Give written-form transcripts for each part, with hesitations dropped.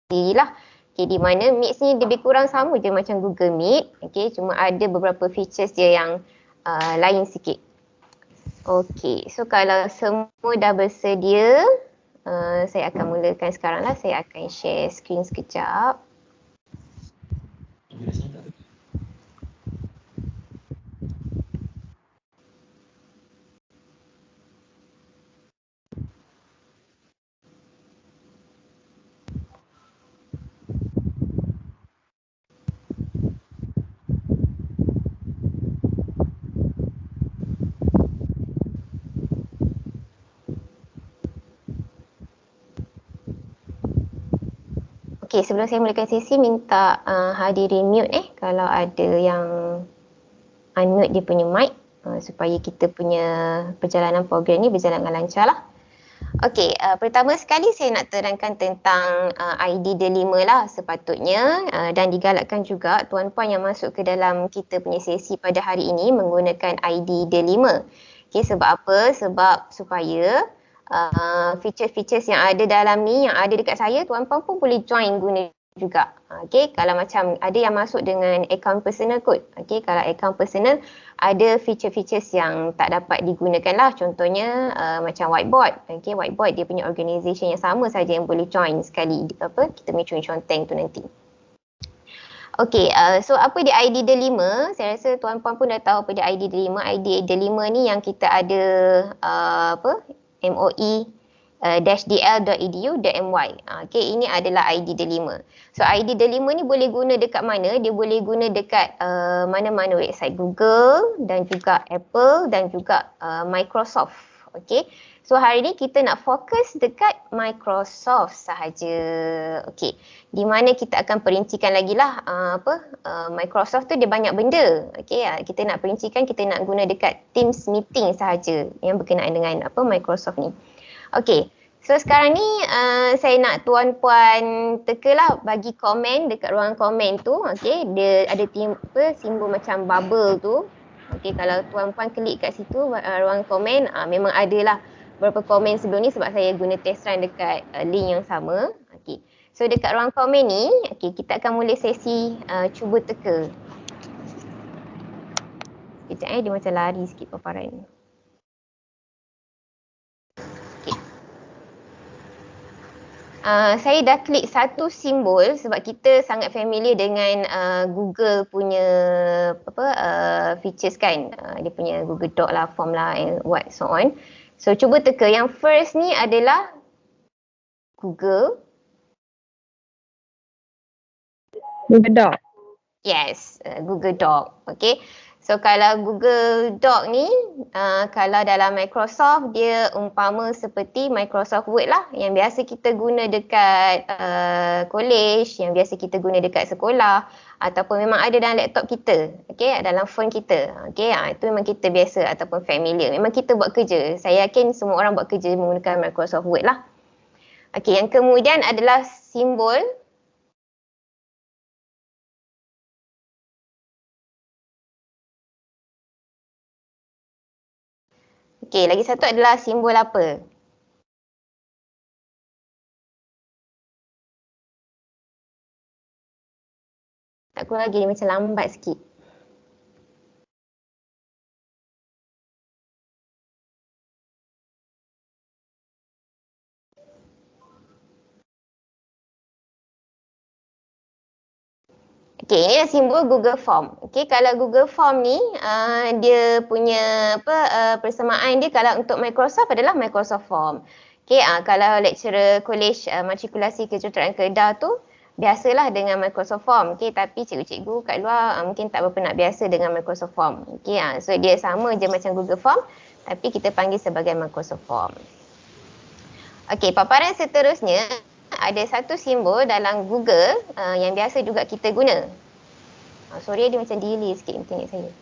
lah. Okay, di mana Meet ni lebih kurang sama je macam Google Meet. Okay, cuma ada beberapa features dia yang lain sikit. Okay, so kalau semua dah bersedia, saya akan mulakan sekarang lah. Saya akan share screen sekejap. Okay, sebelum saya mulakan sesi, minta hadirin mute kalau ada yang unmute dia punya mic supaya kita punya perjalanan program ni berjalan dengan lancar lah. Okay, pertama sekali saya nak terangkan tentang ID Delima lah sepatutnya dan digalakkan juga tuan-puan yang masuk ke dalam kita punya sesi pada hari ini menggunakan ID Delima. Okay, sebab apa? Sebab supaya feature-features yang ada dalam ni, yang ada dekat saya, tuan-puan pun boleh join guna juga. Okay, kalau macam ada yang masuk dengan akaun personal kot. Okay, kalau akaun personal ada feature-features yang tak dapat digunakan lah. Contohnya macam whiteboard. Okay, whiteboard dia punya organisation yang sama saja yang boleh join sekali kita punya conteng tu nanti. Okay, so apa dia ID Delima? Saya rasa tuan-puan pun dah tahu apa dia ID Delima. ID Delima ni yang kita ada MOE-dl.edu.my. Okay, ini adalah ID Delima. So ID Delima ni boleh guna dekat mana? Dia boleh guna dekat mana-mana website Google dan juga Apple dan juga Microsoft. Okay, so hari ni kita nak fokus dekat Microsoft sahaja. Okay, di mana kita akan perincikan lagi lah Microsoft tu dia banyak benda. Okay, kita nak perincikan, kita nak guna dekat Teams meeting sahaja yang berkenaan dengan Microsoft ni. Okay, so sekarang ni saya nak tuan-puan tekalah bagi komen dekat ruang komen tu. Okay, dia ada simbol macam bubble tu. Okay, kalau tuan-puan klik kat situ ruang komen, memang ada lah beberapa komen sebelum ni sebab saya guna test run dekat link yang sama. Okay, so dekat ruang komen ni, okay, kita akan mula sesi cuba teka. Sekejap dia macam lari sikit paparan. Saya dah klik satu simbol sebab kita sangat familiar dengan Google punya features kan. Dia punya Google Doc lah, form lah and what so on. So cuba teka, yang first ni adalah Google Doc. Yes, Google Doc. Okay. So kalau Google Doc ni, kalau dalam Microsoft, dia umpama seperti Microsoft Word lah yang biasa kita guna dekat college, yang biasa kita guna dekat sekolah ataupun memang ada dalam laptop kita, okay, dalam phone kita. Okay, itu memang kita biasa ataupun familiar. Memang kita buat kerja. Saya yakin semua orang buat kerja menggunakan Microsoft Word lah. Okay, yang kemudian adalah simbol okey, lagi satu adalah simbol apa? Tak keluar lagi, dia macam lambat sikit. Okey, ini simbol Google Form. Okey, kalau Google Form ni dia punya persamaan dia kalau untuk Microsoft adalah Microsoft Form. Okey, kalau lecturer college matrikulasi kejuruteraan Kedah tu biasalah dengan Microsoft Form. Okey, tapi cikgu-cikgu kat luar mungkin tak berapa nak biasa dengan Microsoft Form. Okey, so dia sama je macam Google Form tapi kita panggil sebagai Microsoft Form. Okey, paparan seterusnya ada satu simbol dalam Google yang biasa juga kita guna. Sorry, dia macam delay sikit internet saya.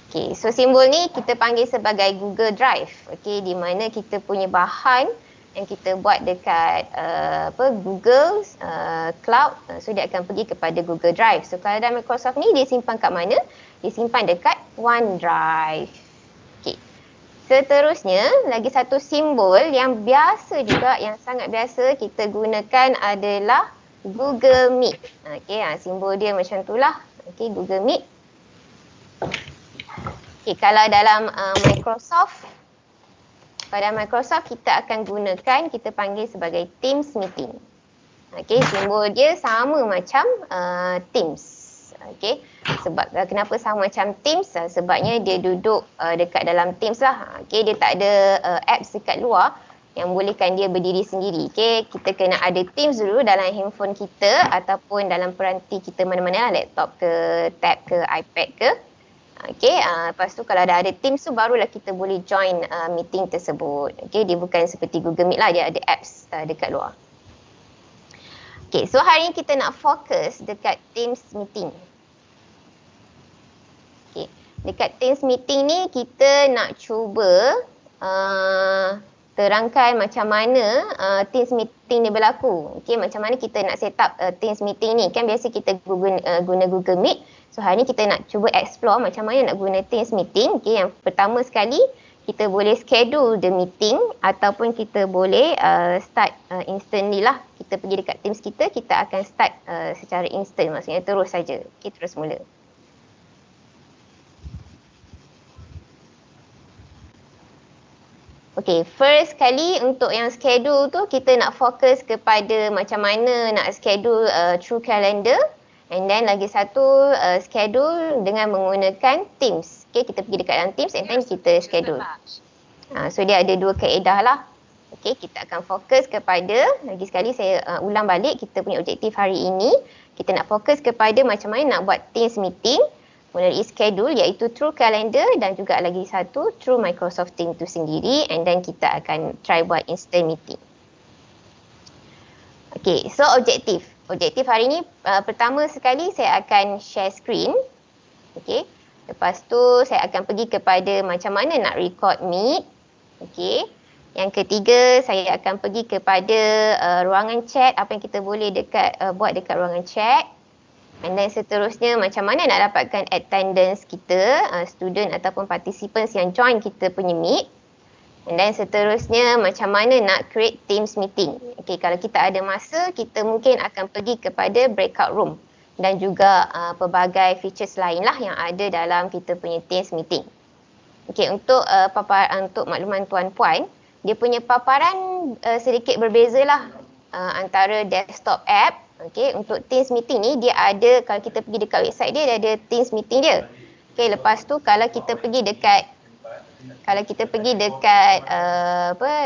Okay, so simbol ni kita panggil sebagai Google Drive. Okay, di mana kita punya bahan yang kita buat dekat Google Cloud, so dia akan pergi kepada Google Drive. So kalau dalam Microsoft ni dia simpan kat mana? Dia simpan dekat OneDrive. Okay, Seterusnya, lagi satu simbol yang biasa juga, yang sangat biasa kita gunakan adalah Google Meet. Okey, simbol dia macam itulah. Okey, Google Meet. Okey, kalau dalam Microsoft, pada Microsoft kita akan gunakan, kita panggil sebagai Teams Meeting. Okey, simbol dia sama macam Teams. Okey, sebab kenapa sama macam Teams? Sebabnya dia duduk dekat dalam Teams lah. Okey, dia tak ada apps dekat luar yang bolehkan dia berdiri sendiri. Okey, kita kena ada Teams dulu dalam handphone kita ataupun dalam peranti kita mana-mana lah, laptop ke, tab ke, iPad ke. Okey, lepas tu kalau dah ada Teams tu barulah kita boleh join meeting tersebut. Okey, dia bukan seperti Google Meet lah, dia ada apps dekat luar. Okey, so hari ni kita nak fokus dekat Teams Meeting. Okey, dekat Teams Meeting ni kita nak cuba terangkan macam mana Teams Meeting ni berlaku. Okey, macam mana kita nak set up Teams Meeting ni. Kan biasa kita guna Google Meet. So hari ni kita nak cuba explore macam mana nak guna Teams Meeting. Okey, yang pertama sekali kita boleh schedule the meeting ataupun kita boleh start instantly lah. Kita pergi dekat Teams kita, kita akan start secara instant, maksudnya terus saja. Okey, terus mula. Okey, first kali untuk yang schedule tu kita nak fokus kepada macam mana nak schedule through calendar. And then lagi satu schedule dengan menggunakan Teams. Okay, kita pergi dekat dalam Teams and then kita schedule. So dia ada dua kaedah lah. Okay, kita akan fokus kepada, lagi sekali saya ulang balik kita punya objektif hari ini. Kita nak fokus kepada macam mana nak buat Teams meeting melalui schedule, iaitu through calendar dan juga lagi satu through Microsoft Teams tu sendiri, and then kita akan try buat instant meeting. Okay, so objektif hari ni pertama sekali saya akan share screen. Okay, lepas tu saya akan pergi kepada macam mana nak record meet. Okay, yang ketiga saya akan pergi kepada ruangan chat, apa yang kita boleh buat dekat ruangan chat. And then seterusnya macam mana nak dapatkan attendance kita, student ataupun participants yang join kita punya meet. And then seterusnya macam mana nak create Teams meeting. Okay, kalau kita ada masa, kita mungkin akan pergi kepada breakout room dan juga pelbagai features lain lah yang ada dalam kita punya Teams meeting. Okay, untuk untuk makluman tuan-puan, dia punya paparan sedikit berbeza lah antara desktop app. Okay, untuk Teams meeting ni dia ada, kalau kita pergi dekat website dia ada Teams meeting dia. Okay, lepas tu kalau kita pergi dekat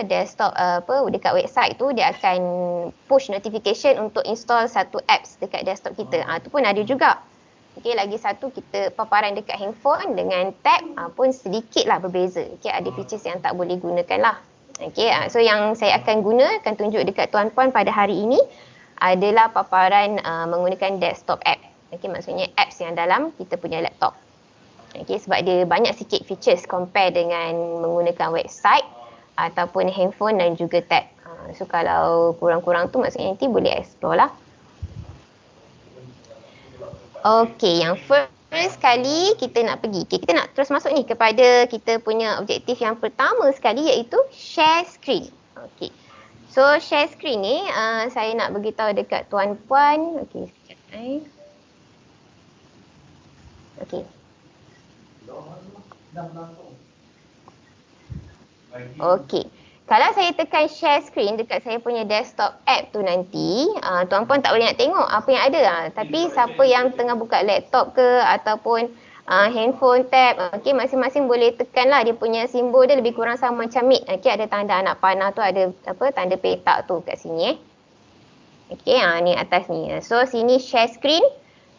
desktop dekat website tu, dia akan push notification untuk install satu apps dekat desktop kita. Tu pun ada juga. Okey, lagi satu kita paparan dekat handphone dengan tab pun sedikitlah berbeza. Okey, ada features yang tak boleh gunakan lah. Okey, so yang saya akan tunjuk dekat tuan-puan pada hari ini adalah paparan menggunakan desktop app. Okey, maksudnya apps yang dalam kita punya laptop. Okay, sebab dia banyak sikit features compare dengan menggunakan website ataupun handphone dan juga tab. So kalau kurang-kurang tu maksudnya nanti boleh explore lah. Okay, yang first kali kita nak pergi. Okay, kita nak terus masuk ni kepada kita punya objektif yang pertama sekali, iaitu share screen. Okay, so share screen ni saya nak beritahu dekat tuan-puan. Okay, sekejap. Okay. Okey. Kalau saya tekan share screen dekat saya punya desktop app tu nanti, tuan-puan tak boleh nak tengok apa yang ada. Tapi siapa yang tengah buka laptop ke ataupun handphone, tab, okey, masing-masing boleh tekanlah dia punya simbol dia lebih kurang sama macam Meet. Okey, ada tanda anak panah tu, ada tanda petak tu kat sini . Okey, ni atas ni. So sini share screen,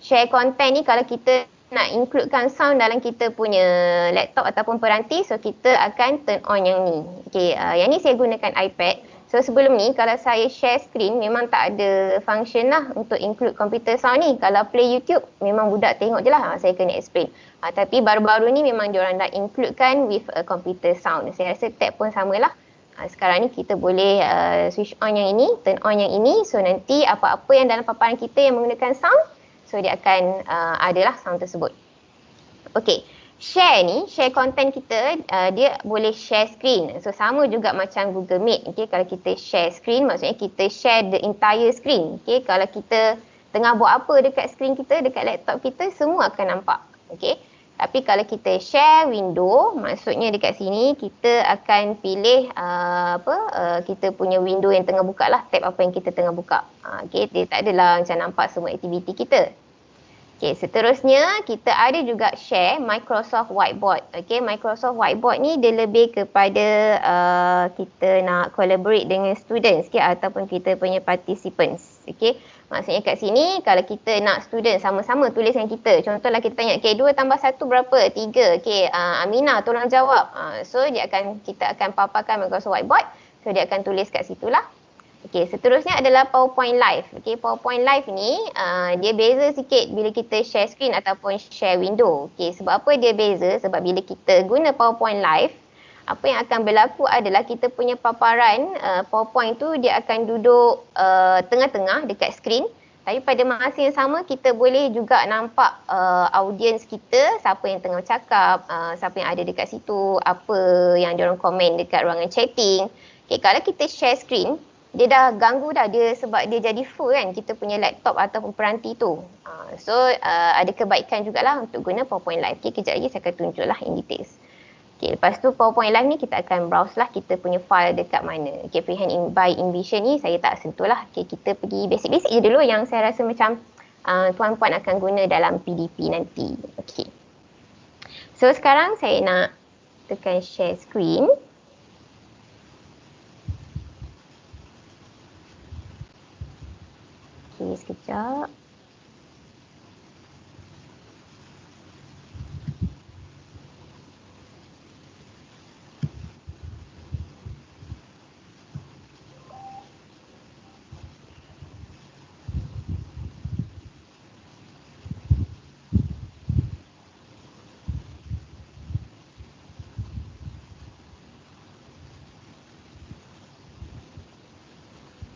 share content ni kalau kita nak includekan sound dalam kita punya laptop ataupun peranti, so kita akan turn on yang ni. Okay, yang ni saya gunakan iPad. So sebelum ni kalau saya share screen memang tak ada function lah untuk include computer sound ni. Kalau play YouTube memang budak tengok je lah, saya kena explain. Tapi baru-baru ni memang diorang dah includekan with a computer sound. Saya rasa tab pun samalah. Sekarang ni kita boleh switch on yang ini, turn on yang ini. So nanti apa-apa yang dalam paparan kita yang menggunakan sound, so dia akan adalah sound tersebut. Okey, share content kita, dia boleh share screen. So sama juga macam Google Meet. Okay, kalau kita share screen, maksudnya kita share the entire screen. Okay, kalau kita tengah buat apa dekat screen kita, dekat laptop kita, semua akan nampak. Okay. Tapi kalau kita share window, maksudnya dekat sini kita akan pilih kita punya window yang tengah buka lah, tab apa yang kita tengah buka. Okay, dia tak adalah macam nampak semua aktiviti kita. Okay, seterusnya kita ada juga share Microsoft Whiteboard. Okay, Microsoft Whiteboard ni dia lebih kepada kita nak collaborate dengan students ataupun kita punya participants. Okay, maksudnya kat sini kalau kita nak student sama-sama tulis dengan kita. Contohlah kita tanya, okay, 2 tambah 1 berapa? 3. Okay, Aminah tolong jawab. So kita akan paparkan Microsoft Whiteboard. So dia akan tulis kat situlah. Okey, seterusnya adalah PowerPoint Live. Okey, PowerPoint Live ni dia beza sikit bila kita share screen ataupun share window. Okey, sebab apa dia beza? Sebab bila kita guna PowerPoint Live, apa yang akan berlaku adalah kita punya paparan PowerPoint tu dia akan duduk tengah-tengah dekat screen. Tapi pada masa yang sama kita boleh juga nampak audience kita, siapa yang tengah cakap, siapa yang ada dekat situ, apa yang diorang komen dekat ruangan chatting. Okey, kalau kita share screen, dia dah ganggu dah dia sebab dia jadi full kan kita punya laptop ataupun peranti tu. So ada kebaikan jugalah untuk guna PowerPoint Live. Okay, kejap lagi saya akan tunjuklah in details. Okay, lepas tu PowerPoint Live ni kita akan browse lah kita punya file dekat mana. Okay, freehand by InVision ni saya tak sentuh lah. Okay, kita pergi basic-basic je dulu yang saya rasa macam tuan-puan akan guna dalam PDP nanti. Okay. So sekarang saya nak tekan share screen. Okay, sekejap.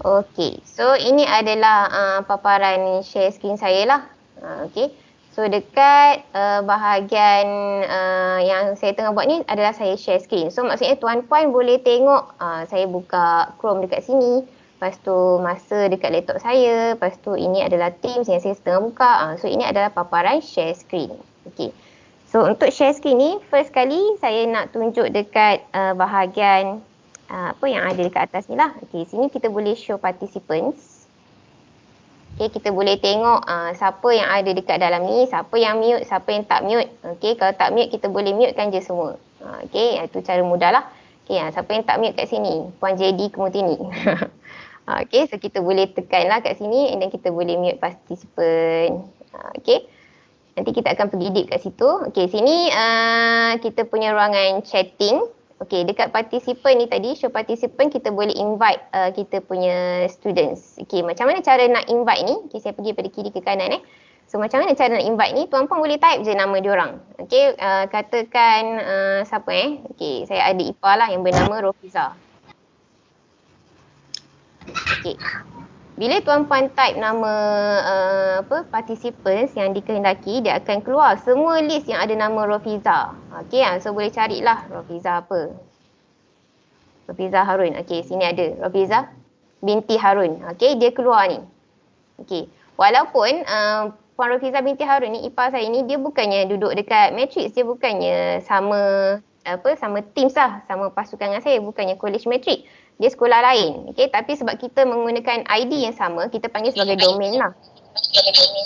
Okey, so ini adalah paparan share screen saya lah. Okey, so dekat bahagian yang saya tengah buat ni adalah saya share screen. So maksudnya tuan-puan boleh tengok saya buka Chrome dekat sini. Lepas tu masa dekat laptop saya. Lepas tu ini adalah Teams yang saya tengah buka. So ini adalah paparan share screen. Okey, so untuk share screen ni first kali saya nak tunjuk dekat bahagian apa yang ada dekat atas ni lah. Okay, sini kita boleh show participants. Okay, kita boleh tengok siapa yang ada dekat dalam ni, siapa yang mute, siapa yang tak mute. Okay, kalau tak mute kita boleh mutekan je semua. Okay, itu cara mudah lah. Okay, siapa yang tak mute kat sini? Puan JD Kemutini. Okay, so kita boleh tekan lah kat sini and then kita boleh mute participant. Okay, nanti kita akan pergi deep kat situ. Okay, sini kita punya ruangan chatting. Okey, dekat participant ni tadi, show participant, kita boleh invite kita punya students. Okey, macam mana cara nak invite ni? Okey, saya pergi pada kiri ke kanan So, macam mana cara nak invite ni? Tuan-puan boleh type je nama diorang. Okey, katakan siapa Okey, saya ada Ipa lah yang bernama Rofiza. Okey. Bila tuan-puan type nama participants yang dikehendaki, dia akan keluar semua list yang ada nama Rofiza. Okey, so boleh carilah Rofiza apa. Rofiza Harun. Okey, sini ada Rofiza binti Harun. Okey, dia keluar ni. Okey, walaupun Puan Rofiza binti Harun ni, ipar saya ni, dia bukannya duduk dekat Matrix, dia bukannya sama teams lah, sama pasukan dengan saya, bukannya college Matrix. Dia sekolah lain. Okay, tapi sebab kita menggunakan ID yang sama, kita panggil sebagai domain lah.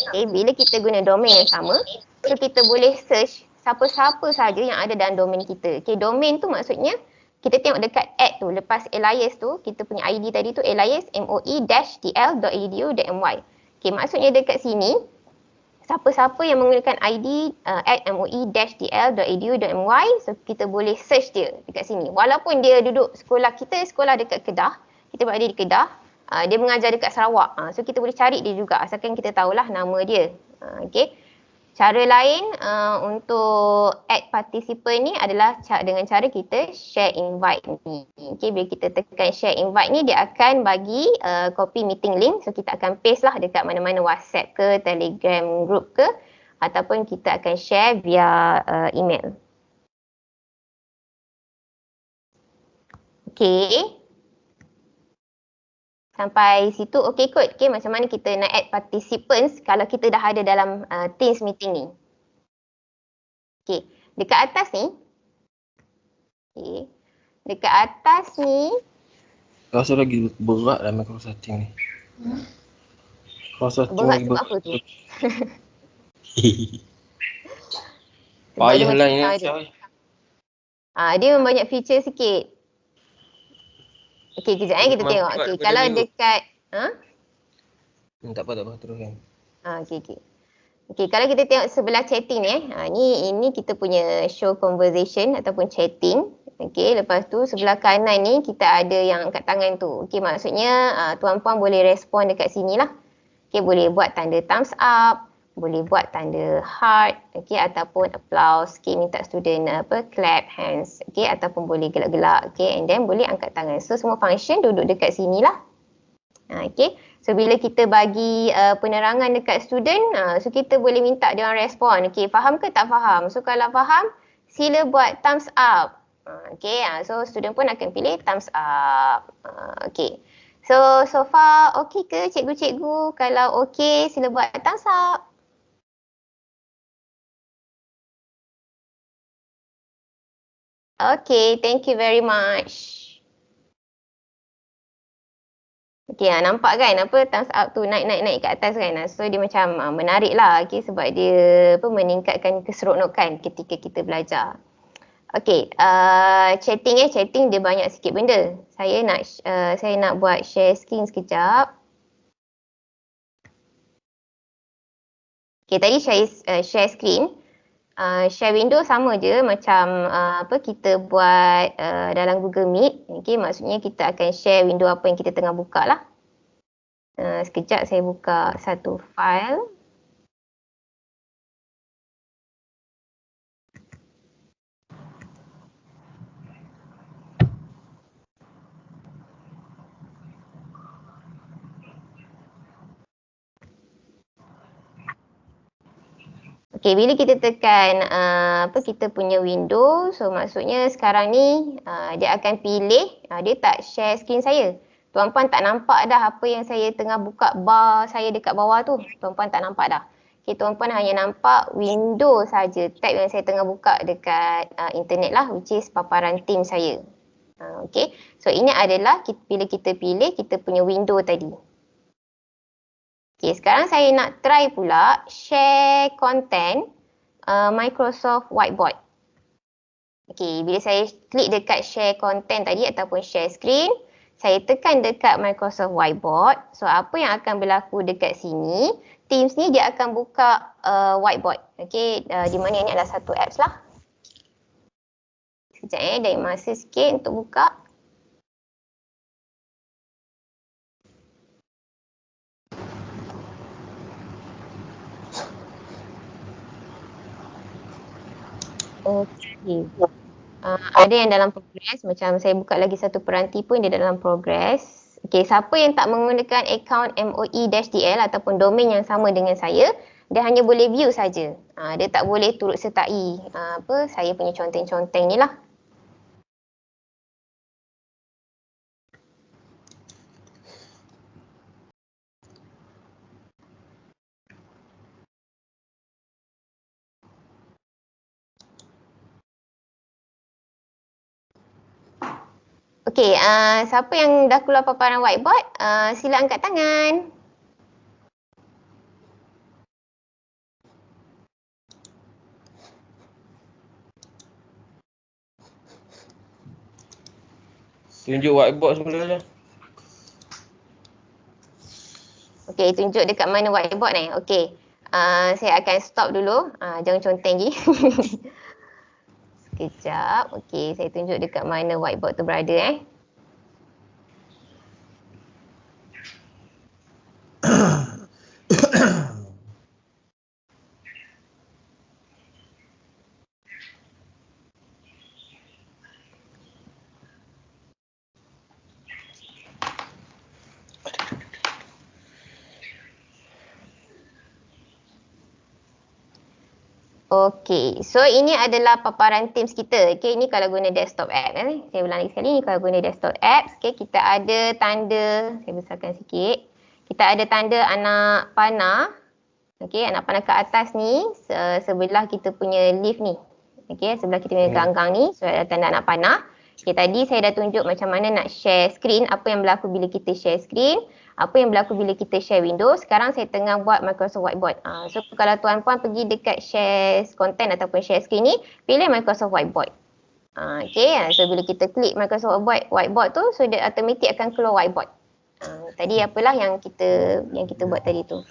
Okay, bila kita guna domain yang sama, so kita boleh search siapa-siapa saja yang ada dalam domain kita. Okay, domain tu maksudnya kita tengok dekat add tu, lepas alias tu, kita punya ID tadi tu alias moe-tl.edu.my. Okay, maksudnya dekat sini, siapa-siapa yang menggunakan ID @moe-tl.edu.my, so kita boleh search dia dekat sini. Walaupun dia duduk sekolah dekat Kedah, kita berada di Kedah, dia mengajar dekat Sarawak. So kita boleh cari dia juga asalkan kita tahulah nama dia. Okey. Cara lain untuk add participant ni adalah dengan cara kita share invite ni. Okay, bila kita tekan share invite ni, dia akan bagi copy meeting link. So kita akan paste lah dekat mana-mana WhatsApp ke, Telegram group ke. ataupun kita akan share via email. Okey. Sampai situ okey kot. Okey, macam mana kita nak add participants kalau kita dah ada dalam Teams meeting ni. Okey, dekat atas ni. Okey. Dekat atas ni. Rasa lagi berat dalam Microsoft Teams ni. Rasa Berat sebab apa tu? Payah lah ni. Dia memang banyak feature sikit. Okey, kejap kita tengok. Okey, kalau dekat Tak apa, teruskan. Okey. Okey, kalau kita tengok sebelah chatting ni ini kita punya show conversation ataupun chatting. Okey, lepas tu sebelah kanan ni kita ada yang angkat tangan tu. Okey, maksudnya tuan-puan boleh respon dekat sini lah. Okey, boleh buat tanda thumbs up, boleh buat tanda heart, okey, ataupun applause. Okey, minta student clap hands, okey, ataupun boleh gelak-gelak, okey, and then boleh angkat tangan. So semua function duduk dekat sini lah. Okey. So bila kita bagi penerangan dekat student, so kita boleh minta dia orang respon. Okey, faham ke tak faham? So kalau faham, sila buat thumbs up. Okey, so student pun akan pilih thumbs up. Okey. So far okey ke cikgu-cikgu? Kalau okey, sila buat thumbs up. Okay, thank you very much. Okay, nampak kan apa thumbs up tu naik kat atas kan. So dia macam menarik lah, okay, sebab dia meningkatkan keseronokan ketika kita belajar. Okay, chatting dia banyak sikit benda. Saya nak buat share screen sekejap. Okay, tadi share screen. Share window sama je macam kita buat dalam Google Meet. Okay, maksudnya kita akan share window apa yang kita tengah buka lah. Sekejap saya buka satu file. Okay, bila kita tekan kita punya window, so maksudnya sekarang ni dia akan pilih, dia tak share screen saya. Tuan-puan tak nampak dah apa yang saya tengah buka bar saya dekat bawah tu. Tuan-puan tak nampak dah. Okay, tuan-puan hanya nampak window saja, tab yang saya tengah buka dekat internet lah, which is paparan Teams saya. Okay, so ini adalah bila kita pilih kita punya window tadi. Okay, sekarang saya nak try pula share content Microsoft Whiteboard. Okay, bila saya klik dekat share content tadi ataupun share screen, saya tekan dekat Microsoft Whiteboard. So, apa yang akan berlaku dekat sini, Teams ni dia akan buka Whiteboard. Okay, di mana ini adalah satu apps lah. Sekejap dari masa sikit untuk buka. Okay. Ada yang dalam progress, macam saya buka lagi satu peranti pun dia dalam progress. Okay, siapa yang tak menggunakan akaun MOE-DL ataupun domain yang sama dengan saya, dia hanya boleh view saja. Dia tak boleh turut sertai saya punya conteng-conteng ni lah. Okey, siapa yang dah keluar paparan whiteboard, sila angkat tangan. Tunjuk whiteboard sebenarnya. Okey, tunjuk dekat mana whiteboard ni. Okey, saya akan stop dulu. Jangan conteng lagi. Sekejap. Okey, saya tunjuk dekat mana whiteboard tu berada . Okey, so ini adalah paparan Teams kita. Okey, ini kalau guna desktop app. Saya ulang lagi sekali, ni kalau guna desktop apps. Okey, kita ada tanda, saya besarkan sikit. Kita ada tanda anak panah. Okey, anak panah ke atas ni, sebelah kita punya lift ni. Okey, sebelah kita punya ganggang ni, so ada tanda anak panah. Okey, tadi saya dah tunjuk macam mana nak share screen, apa yang berlaku bila kita share screen, apa yang berlaku bila kita share window. Sekarang saya tengah buat Microsoft Whiteboard. So kalau tuan-puan pergi dekat share content ataupun share screen ni, pilih Microsoft Whiteboard. Okey, so bila kita klik Microsoft Whiteboard tu, so dia automatik akan keluar whiteboard. Tadi apalah yang kita buat tadi tu.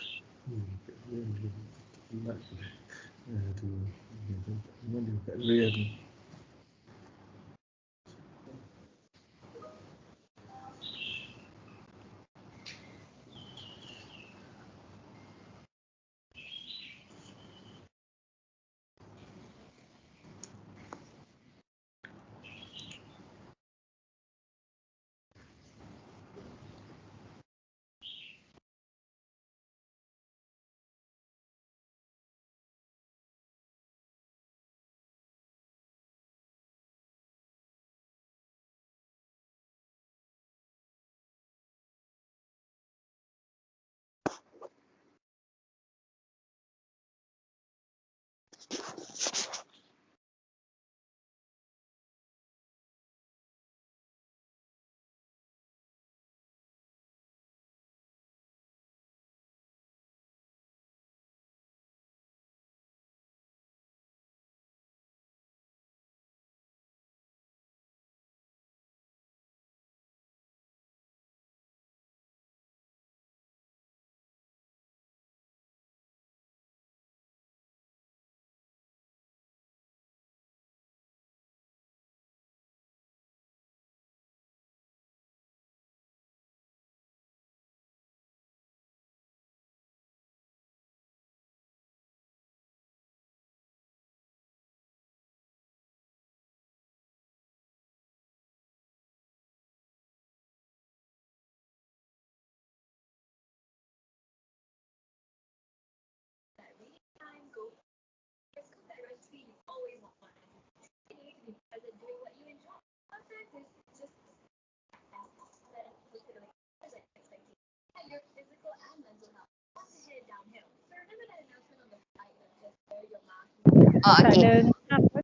Tak Okey. ada apa.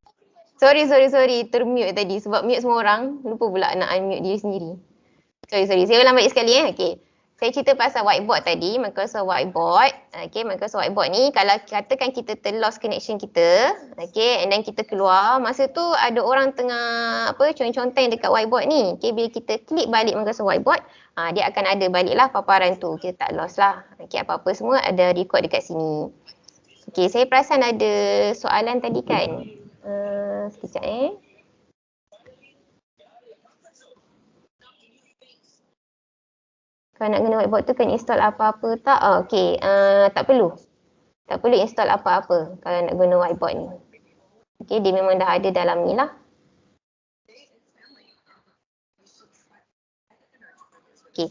Sorry. Termute tadi sebab mute semua orang. Lupa pula nak unmute diri sendiri. Sorry. Saya ulang balik sekali Okey. Saya cerita pasal whiteboard tadi, Microsoft Whiteboard. Okey, Microsoft Whiteboard ni kalau katakan kita terlost connection kita, okey, and then kita keluar, masa tu ada orang tengah conteng dekat whiteboard ni. Okey, bila kita klik balik Microsoft Whiteboard, dia akan ada baliklah paparan tu. Kita tak lost lah. Okey, apa-apa semua ada record dekat sini. Okey, saya perasan ada soalan tadi kan. Sekejap Kalau nak guna whiteboard tu kena install apa-apa tak? Okey, tak perlu. Tak perlu install apa-apa kalau nak guna whiteboard ni. Okey, dia memang dah ada dalam ni lah. Okey,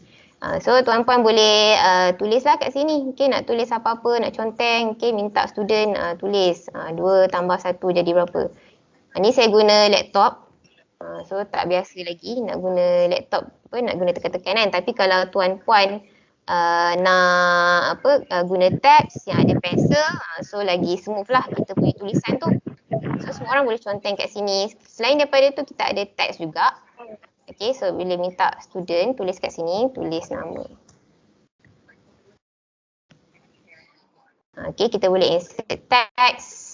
so tuan-puan boleh tulislah kat sini. Okey, nak tulis apa-apa, nak conteng, okey, minta student tulis 2 tambah 1 jadi berapa. Ni saya guna laptop. So tak biasa lagi nak guna laptop nak guna tekan-tekan kan. Tapi kalau tuan-puan nak guna tabs yang ada pensel, so lagi smooth lah kita punya tulisan tu. So semua orang boleh conteng kat sini. Selain daripada tu kita ada text juga. Okay, so bila minta student tulis kat sini, tulis nama. Okay, kita boleh insert text.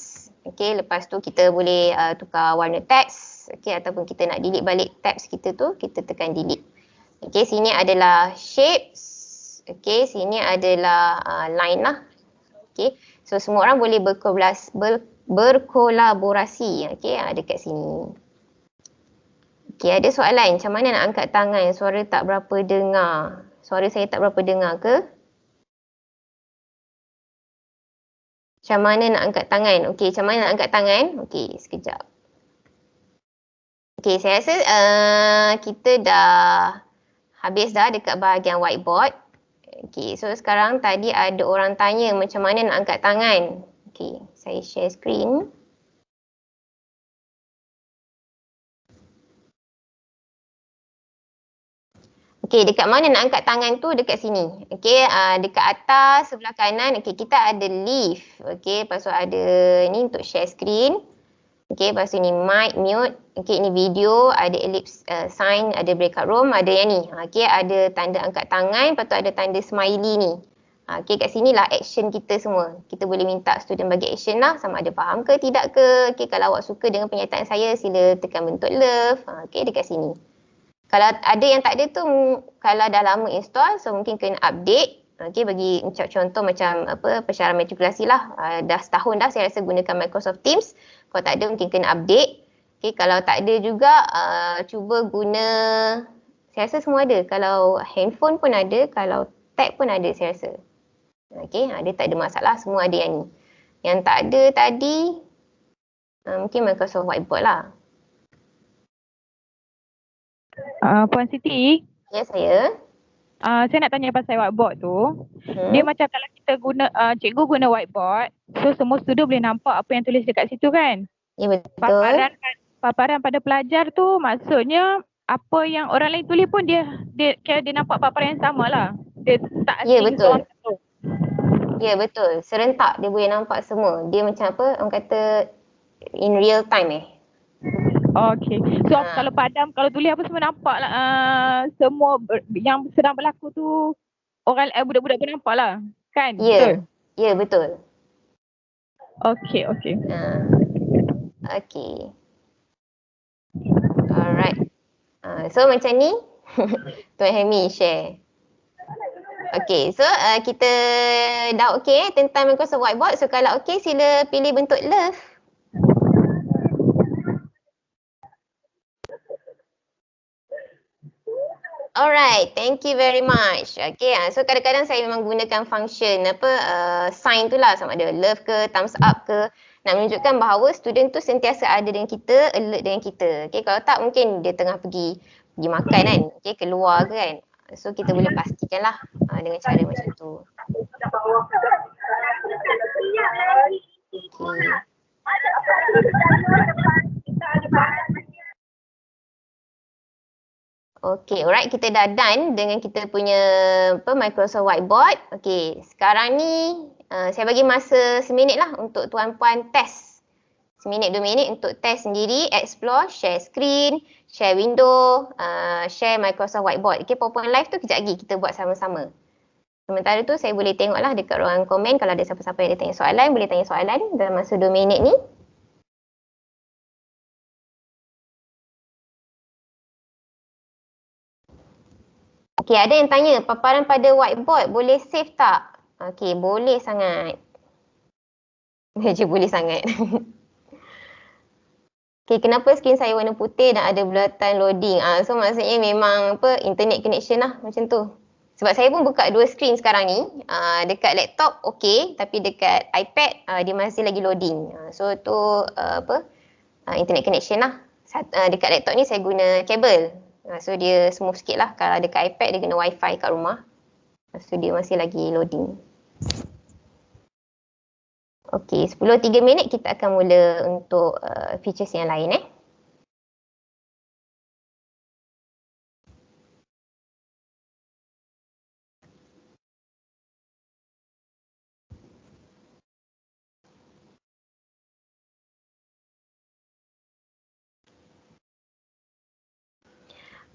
Okay, lepas tu kita boleh tukar warna teks. Okay, ataupun kita nak delete balik tabs kita tu, kita tekan delete. Okay, sini adalah shapes. Okay, sini adalah line lah. Okay, so semua orang boleh berkolaborasi. Okay, dekat sini. Okay, ada soalan. Macam mana nak angkat tangan? Suara tak berapa dengar. Suara saya tak berapa dengar ke? Macam mana nak angkat tangan? Okey, macam mana nak angkat tangan? Okey, sekejap. Okey, saya rasa kita dah habis dah dekat bahagian whiteboard. Okey, so sekarang tadi ada orang tanya macam mana nak angkat tangan. Okey, saya share screen. Okey, dekat mana nak angkat tangan tu? Dekat sini. Okey, dekat atas sebelah kanan. Okey, kita ada leave. Okey, lepas tu ada ni untuk share screen. Okey, lepas tu ni mic, mute. Okey, ini video, ada ellipse sign, ada breakout room, ada yang ni. Okey, ada tanda angkat tangan, lepas tu ada tanda smiley ni. Okey, kat sini lah action kita semua. Kita boleh minta student bagi action lah, sama ada faham ke tidak ke. Okey, kalau awak suka dengan penyertaan saya, sila tekan bentuk love. Okey, dekat sini. Kalau ada yang tak ada tu, kalau dah lama install, so mungkin kena update. Okey, bagi contoh macam apa persyarat matrikulasi lah. Dah setahun dah saya rasa gunakan Microsoft Teams. Kalau tak ada mungkin kena update. Okey, kalau tak ada juga cuba guna, saya rasa semua ada. Kalau handphone pun ada, kalau tab pun ada saya rasa. Okey, dia tak ada masalah, semua ada yang ni. Yang tak ada tadi, mungkin Microsoft Whiteboard lah. Puan Siti, Ya, saya. saya nak tanya pasal whiteboard tu. Dia macam kalau kita guna, cikgu guna whiteboard, so semua student boleh nampak apa yang tulis dekat situ kan? Ya, betul. Paparan pada pelajar tu maksudnya apa yang orang lain tulis pun dia nampak paparan yang sama lah. Dia tak Ya, asing betul. seorang satu. Ya, betul. Serentak dia boleh nampak semua. Dia macam apa, orang kata in real time Okay. So kalau padam, kalau tulis apa semua nampak lah. Semua yang sedang berlaku tu orang budak-budak pun nampak lah. Kan? Ya. Betul? Ya, betul. Okay. Okay. Alright. So macam ni, Tuan Hemi share. Okay, so kita dah okay tentang Microsoft Whiteboard. So kalau okay, sila pilih bentuk love. Alright, thank you very much. Okay, so kadang-kadang saya memang gunakan function sign tu lah, sama ada love ke, thumbs up ke, nak menunjukkan bahawa student tu sentiasa ada dengan kita, alert dengan kita. Okay, kalau tak mungkin dia tengah pergi makan kan, okay, keluar ke kan. So kita boleh pastikan lah dengan cara macam tu. Okay. Okay, alright, kita dah done dengan kita punya Microsoft Whiteboard. Okay, sekarang ni saya bagi masa seminit lah untuk tuan-puan test. Seminit, 2 minit untuk test sendiri, explore, share screen, share window, share Microsoft Whiteboard. Okay, PowerPoint Live tu kejap lagi kita buat sama-sama. Sementara tu saya boleh tengok lah dekat ruangan komen kalau ada siapa-siapa yang ada tanya soalan, boleh tanya soalan dalam masa 2 minit ni. Okey, ada yang tanya, paparan pada whiteboard boleh save tak? Okey, boleh sangat. Je boleh sangat. Okey, kenapa skrin saya warna putih dan ada bulatan loading? So maksudnya memang internet connection lah macam tu. Sebab saya pun buka 2 skrin sekarang ni. Dekat laptop okey, tapi dekat iPad dia masih lagi loading. So tu internet connection lah. Dekat laptop ni saya guna kabel. So dia smooth sikit lah. Kalau dekat iPad dia guna wifi kat rumah. So dia masih lagi loading. Okey, 10-3 minit kita akan mula untuk features yang lain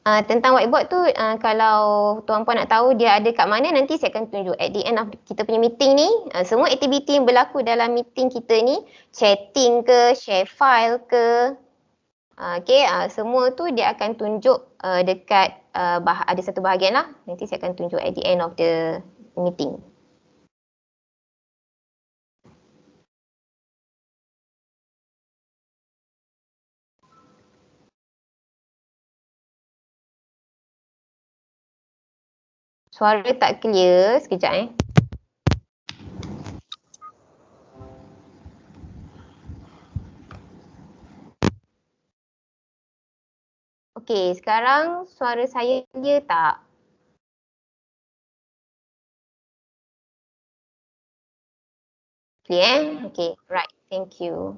Tentang whiteboard tu, kalau tuan-puan nak tahu dia ada kat mana, nanti saya akan tunjuk at the end of kita punya meeting ni. Semua aktiviti yang berlaku dalam meeting kita ni, chatting ke, share file ke, semua tu dia akan tunjuk dekat ada satu bahagian lah. Nanti saya akan tunjuk at the end of the meeting. Suara tak clear, sekejap Okey, sekarang suara saya clear tak? Clear? Okay, right. Thank you.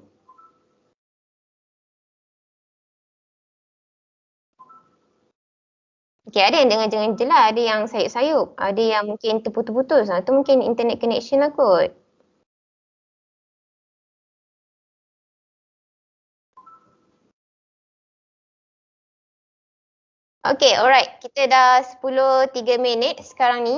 Okay, ada yang dengar-dengar je lah. Ada yang sayup-sayup. Ada yang mungkin terputus-putus. Tu mungkin internet connection lah kot. Okay, alright. Kita dah 10.03 minit sekarang ni.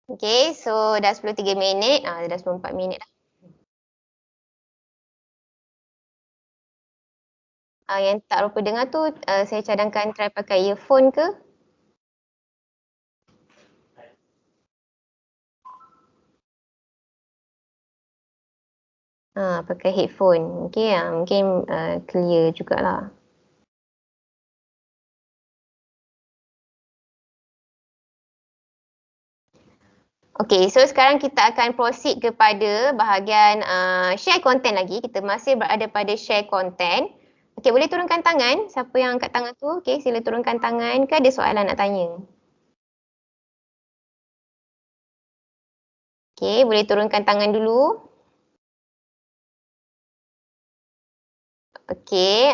Okay, so dah 10.03 minit. Dah 14 minit dah. Yang tak rupa dengar tu, saya cadangkan try pakai earphone ke? Pakai headphone. Okay, mungkin clear jugalah. Okay, so sekarang kita akan proceed kepada bahagian share content lagi. Kita masih berada pada share content. Okay, boleh turunkan tangan. Siapa yang angkat tangan tu? Okay, sila turunkan tangan. Ke ada soalan nak tanya? Okay, boleh turunkan tangan dulu. Okay,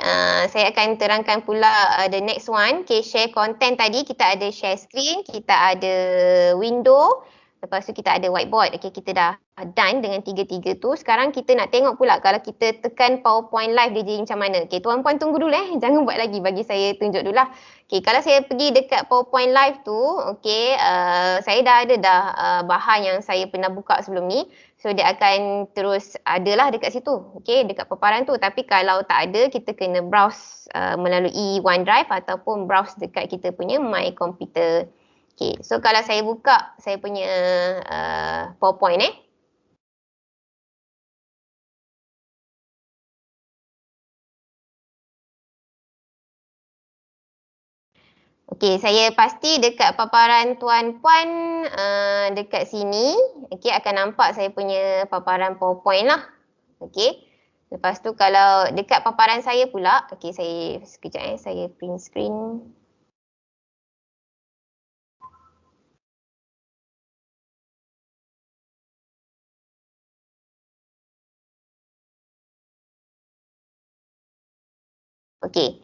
saya akan terangkan pula the next one. Okay, share content tadi kita ada share screen, kita ada window. Lepas tu kita ada whiteboard. Okay, kita dah done dengan tiga-tiga tu. Sekarang kita nak tengok pula kalau kita tekan PowerPoint live dia jadi macam mana. Okay, tuan-puan tunggu dulu Jangan buat lagi, bagi saya tunjuk dulu lah. Okay, kalau saya pergi dekat PowerPoint live tu, okay, saya dah ada bahan yang saya pernah buka sebelum ni. So dia akan terus adalah dekat situ. Okay, dekat paparan tu. Tapi kalau tak ada, kita kena browse melalui OneDrive ataupun browse dekat kita punya My Computer. Okay, so kalau saya buka saya punya PowerPoint Okay, saya pasti dekat paparan tuan-puan dekat sini, okay, akan nampak saya punya paparan PowerPoint lah. Okay, lepas tu kalau dekat paparan saya pula, okay, saya sekejap saya print screen. Okay.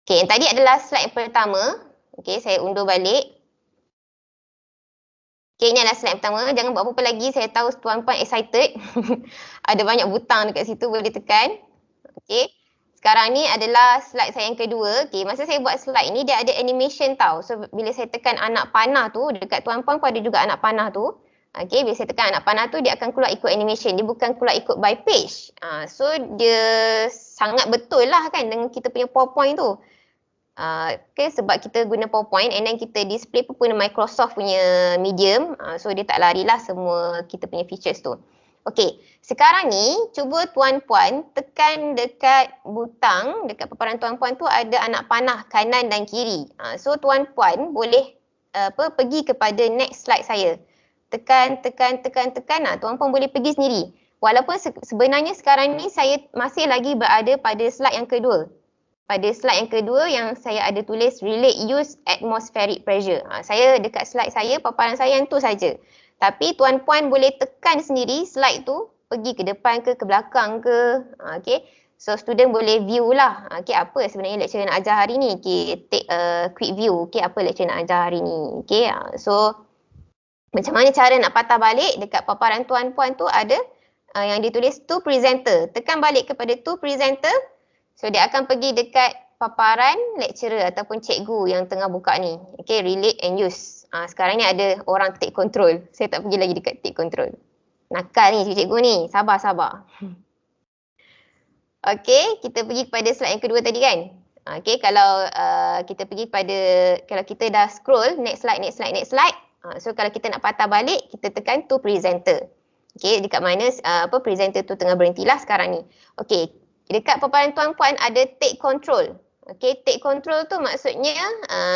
Okay, yang tadi adalah slide pertama. Okay, saya undur balik. Okay, ini adalah slide pertama. Jangan buat apa-apa lagi. Saya tahu tuan-puan excited. Ada banyak butang dekat situ, boleh tekan. Okay. Sekarang ni adalah slide saya yang kedua. Okay, masa saya buat slide ni, dia ada animation tau. So, bila saya tekan anak panah tu, dekat tuan-puan pun ada juga anak panah tu. Okay, bila saya tekan anak panah tu, dia akan keluar ikut animation. Dia bukan keluar ikut by page. So, dia sangat betul lah kan dengan kita punya PowerPoint tu. Okay, sebab kita guna PowerPoint and then kita display pun guna Microsoft punya medium. So, dia tak larilah semua kita punya features tu. Okay, sekarang ni cuba tuan-puan tekan dekat butang, dekat paparan tuan-puan tu ada anak panah kanan dan kiri. So, tuan-puan boleh pergi kepada next slide saya. Tekan. Tuan-puan boleh pergi sendiri. Walaupun sebenarnya sekarang ni saya masih lagi berada pada slide yang kedua. Pada slide yang kedua yang saya ada tulis relate use atmospheric pressure. Saya dekat slide saya, paparan saya yang tu saja. Tapi tuan-puan boleh tekan sendiri slide tu, pergi ke depan ke belakang ke. Okay. So student boleh view lah. Okay, apa sebenarnya lecturer nak ajar hari ni. Okay, take a quick view. Okay, apa lecturer nak ajar hari ni. Okay, so macam mana cara nak patah balik dekat paparan tuan-puan tu ada yang ditulis to presenter. Tekan balik kepada to presenter. So, dia akan pergi dekat paparan lecturer ataupun cikgu yang tengah buka ni. Okay, relate and use. Sekarang ni ada orang take control. Saya tak pergi lagi dekat take control. Nakal ni cikgu ni. Sabar. Okay, kita pergi kepada slide yang kedua tadi kan. Okay, kalau kita pergi pada, kalau kita dah scroll, next slide. So, kalau kita nak patah balik, kita tekan to presenter. Okay, dekat mana presenter tu tengah berhentilah sekarang ni. Okay. Dekat paparan tuan-puan ada take control. Okay, take control tu maksudnya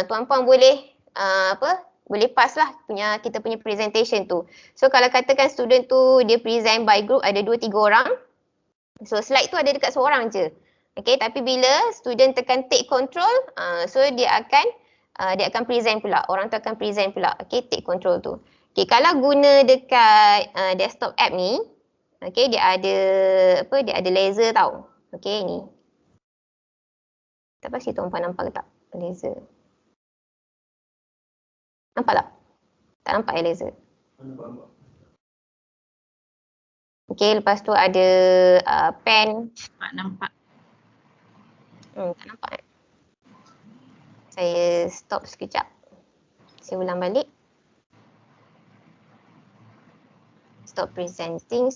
tuan-puan boleh boleh pass lah kita punya presentation tu. So kalau katakan student tu dia present by group ada 2-3 orang. So slide tu ada dekat seorang je. Okay, tapi bila student tekan take control, so dia akan dia akan present pula. Orang tu akan present pula. Okay, take control tu. Okay, kalau guna dekat desktop app ni, okay, dia ada dia ada laser tau. Okay, ni. Tak pasti tuan-puan nampak ke tak? Laser. Nampak tak? Tak nampak ya laser? Nampak. Okay, lepas tu ada pen. Nampak. Tak nampak kan? Saya stop sekejap. Saya ulang balik. Stop presenting.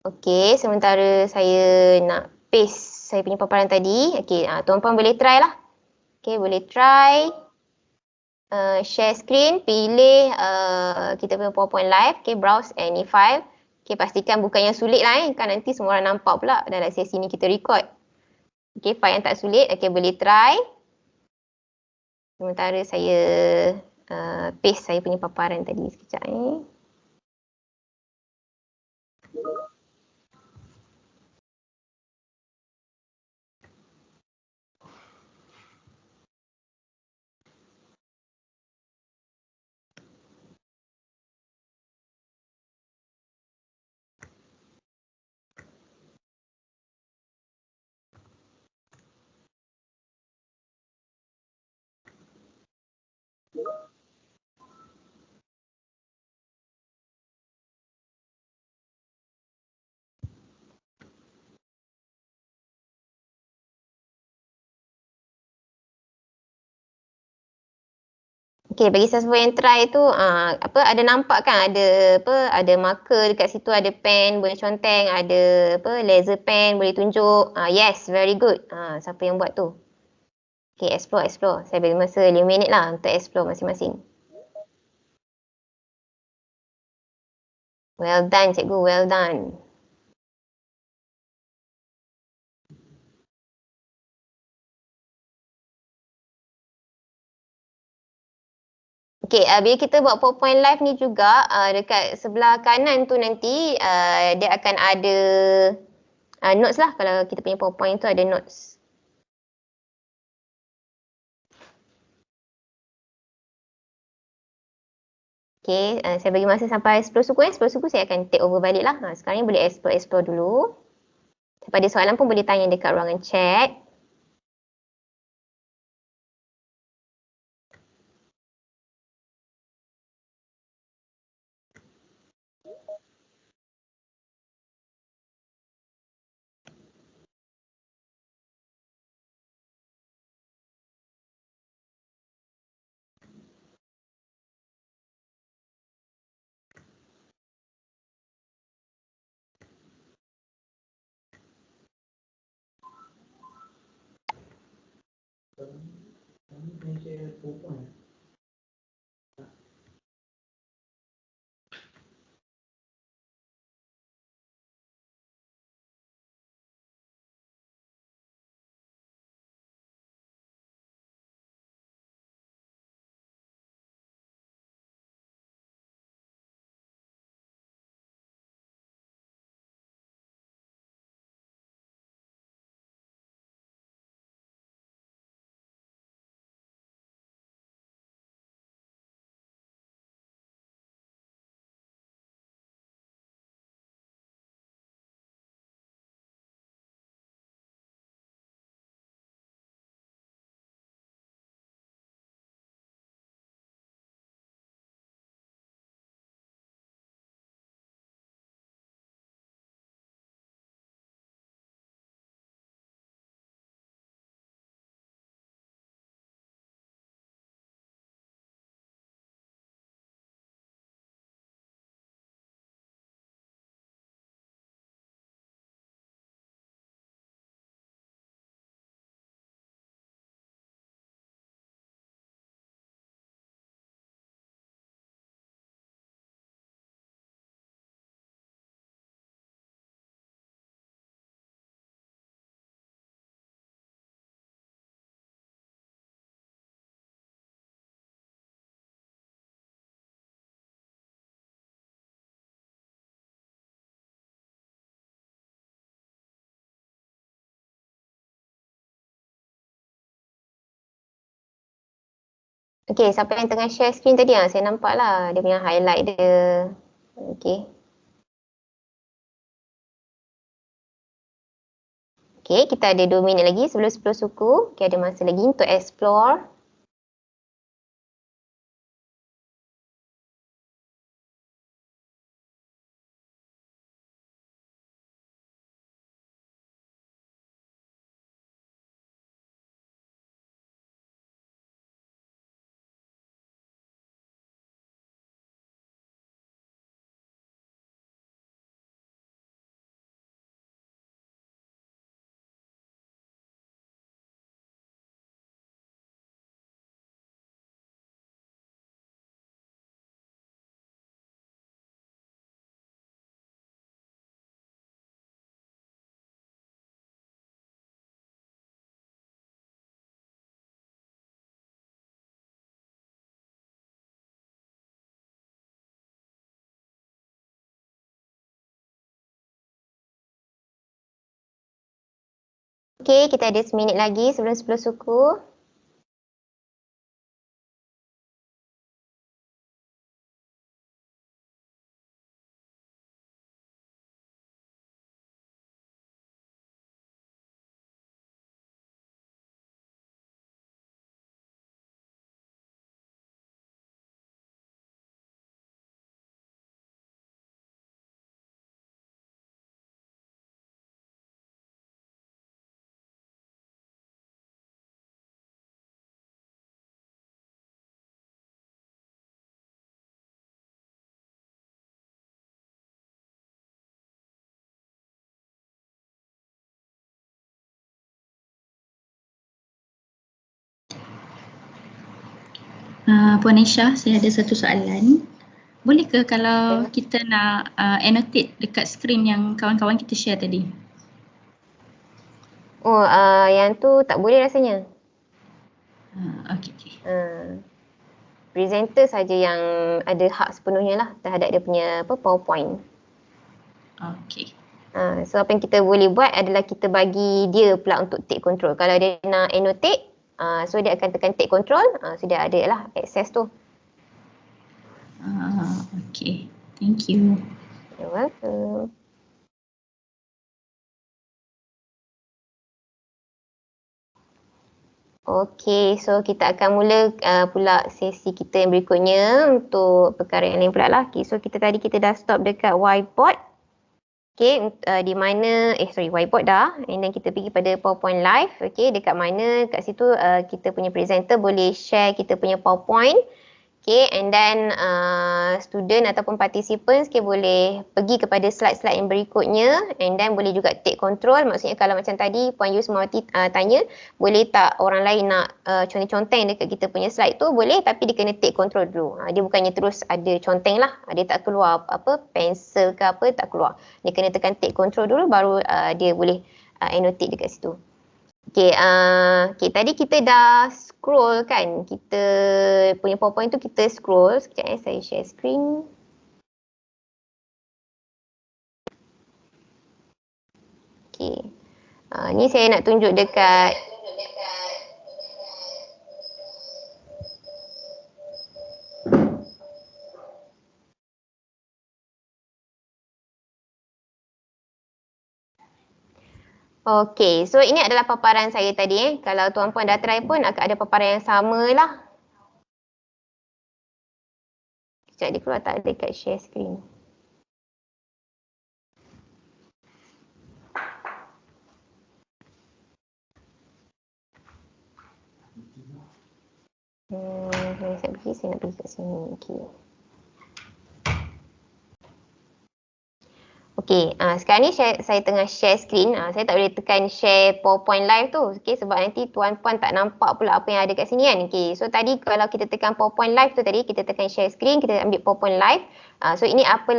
Okay, sementara saya nak paste saya punya paparan tadi. Okay, tuan-puan boleh try lah. Okay, boleh try. Share screen, pilih kita punya PowerPoint live. Okay, browse any file. Okay, pastikan bukan yang sulit lah kan nanti semua orang nampak pula dalam sesi ni kita record. Okay, file yang tak sulit. Okay, boleh try. Sementara saya paste saya punya paparan tadi sekejap ni. Okay, bagi siapa yang try tu ada nampak kan ada marker dekat situ, ada pen boleh conteng, ada laser pen boleh tunjuk. Yes, very good. Siapa yang buat tu? Okay, explore. Saya bagi masa 5 minit lah untuk explore masing-masing. Well done cikgu, well done. Okay, bila kita buat PowerPoint live ni juga, dekat sebelah kanan tu nanti dia akan ada notes lah. Kalau kita punya PowerPoint tu ada notes. Okay, saya bagi masa sampai 10 suku. 10 suku saya akan take over balik lah. Sekarang ni boleh explore dulu. Siapa ada soalan pun boleh tanya dekat ruangan chat. Okey, siapa yang tengah share screen tadi? Saya nampak lah dia punya highlight dia. Okey. Okey, kita ada 2 minit lagi sebelum 10 suku. Okey, ada masa lagi untuk explore. Okey, kita ada seminit lagi sebelum 10 suku. Puan Aisyah, saya ada satu soalan. Boleh ke kalau kita nak annotate dekat skrin yang kawan-kawan kita share tadi? Oh, yang tu tak boleh rasanya. Okey. Presenter saja yang ada hak sepenuhnya lah terhadap dia punya PowerPoint. Okey. So apa yang kita boleh buat adalah kita bagi dia pula untuk take control. Kalau dia nak annotate, so dia akan tekan take control, so dia ada lah access tu. Okey. Thank you. You're welcome. Okey, so kita akan mula pula sesi kita yang berikutnya untuk perkara yang lain pula lah. Okay, so kita dah stop dekat whiteboard. Okay, di mana, whiteboard dah. And then kita pergi pada PowerPoint Live. Okay, dekat mana, kat situ kita punya presenter boleh share kita punya PowerPoint. Okay, and then student ataupun participants boleh pergi kepada slide-slide yang berikutnya and then boleh juga take control. Maksudnya kalau macam tadi Puan Yusmawati tanya, boleh tak orang lain nak conteng dekat kita punya slide tu? Boleh, tapi dia kena take control dulu. Dia bukannya terus ada conteng lah. Dia tak keluar pensel ke apa, tak keluar. Dia kena tekan take control dulu baru dia boleh annotate dekat situ. Okay, tadi kita dah scroll kan, kita punya PowerPoint tu kita scroll. Sekejap saya share screen. Okay, ni saya nak tunjuk dekat Okey, so ini adalah paparan saya tadi. Kalau tuan-puan dah try pun akan ada paparan yang sama lah. Sekejap dia keluar tak dekat share screen. Saya nak pergi kat sini. Okey, sekarang ni saya tengah share screen. Saya tak boleh tekan share PowerPoint live tu. Okey, sebab nanti tuan-puan tak nampak pula apa yang ada kat sini kan. Okey, so tadi kalau kita tekan PowerPoint live tu tadi, kita tekan share screen, kita ambil PowerPoint live. So ini apa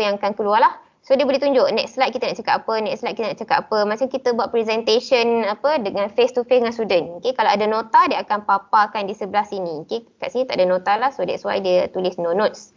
yang akan keluar lah. So dia boleh tunjuk next slide kita nak cakap apa, next slide kita nak cakap apa. Macam kita buat presentation dengan face to face dengan student. Okey, kalau ada nota dia akan paparkan di sebelah sini. Okey, kat sini tak ada nota lah, so that's why dia tulis no notes.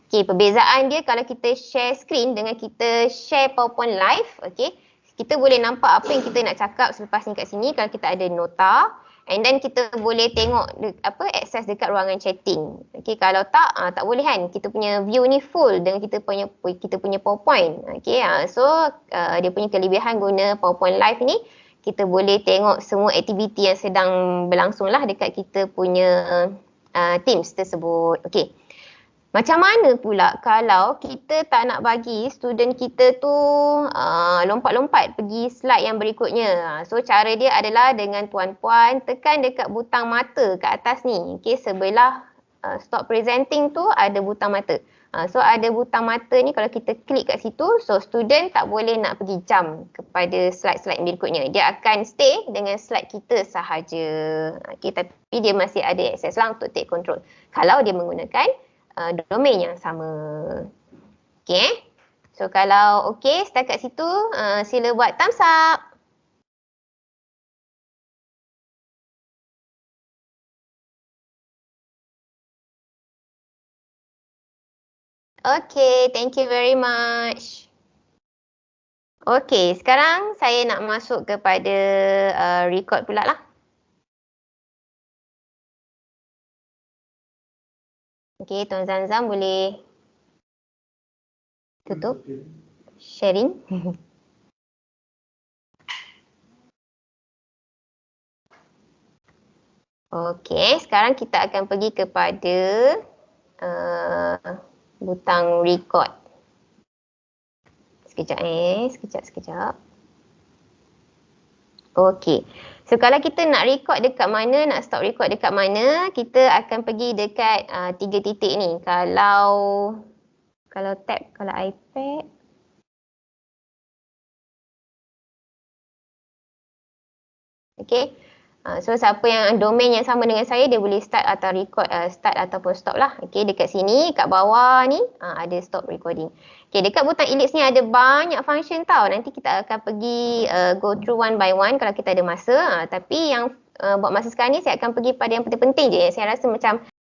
Okey, perbezaan dia kalau kita share screen dengan kita share PowerPoint live, okey, kita boleh nampak apa yang kita nak cakap selepas ni kat sini kalau kita ada nota. And then kita boleh tengok akses dekat ruangan chatting. Okay, kalau tak boleh kan. Kita punya view ni full dengan kita punya PowerPoint. Okay, so dia punya kelebihan guna PowerPoint Live ni, kita boleh tengok semua aktiviti yang sedang berlangsung lah dekat kita punya Teams tersebut. Okay. Macam mana pula kalau kita tak nak bagi student kita tu lompat-lompat pergi slide yang berikutnya. So cara dia adalah dengan puan-puan tekan dekat butang mata kat atas ni. Okay, sebelah stop presenting tu ada butang mata. So ada butang mata ni, kalau kita klik kat situ, so student tak boleh nak pergi jump kepada slide-slide berikutnya. Dia akan stay dengan slide kita sahaja. Okay, tapi dia masih ada akses lah untuk take control kalau dia menggunakan domain yang sama. Okay. So kalau okay setakat situ, sila buat thumbs up. Okay, thank you very much. Okay, sekarang saya nak masuk kepada record pula lah. Okay, Tuan Zamzam boleh tutup sharing. Okay, sekarang kita akan pergi kepada butang record. Sekejap. Okay. So kalau kita nak record dekat mana, nak stop record dekat mana, kita akan pergi dekat 3 titik ni. Kalau iPad. Okay. So siapa yang domain yang sama dengan saya, dia boleh start atau record, start ataupun stop lah. Okay, dekat sini, kat bawah ni ada stop recording. Okay, dekat butang ellipse ni ada banyak function tau. Nanti kita akan pergi go through one by one kalau kita ada masa. Tapi yang buat masa sekarang ni, saya akan pergi pada yang penting-penting je. Saya rasa macam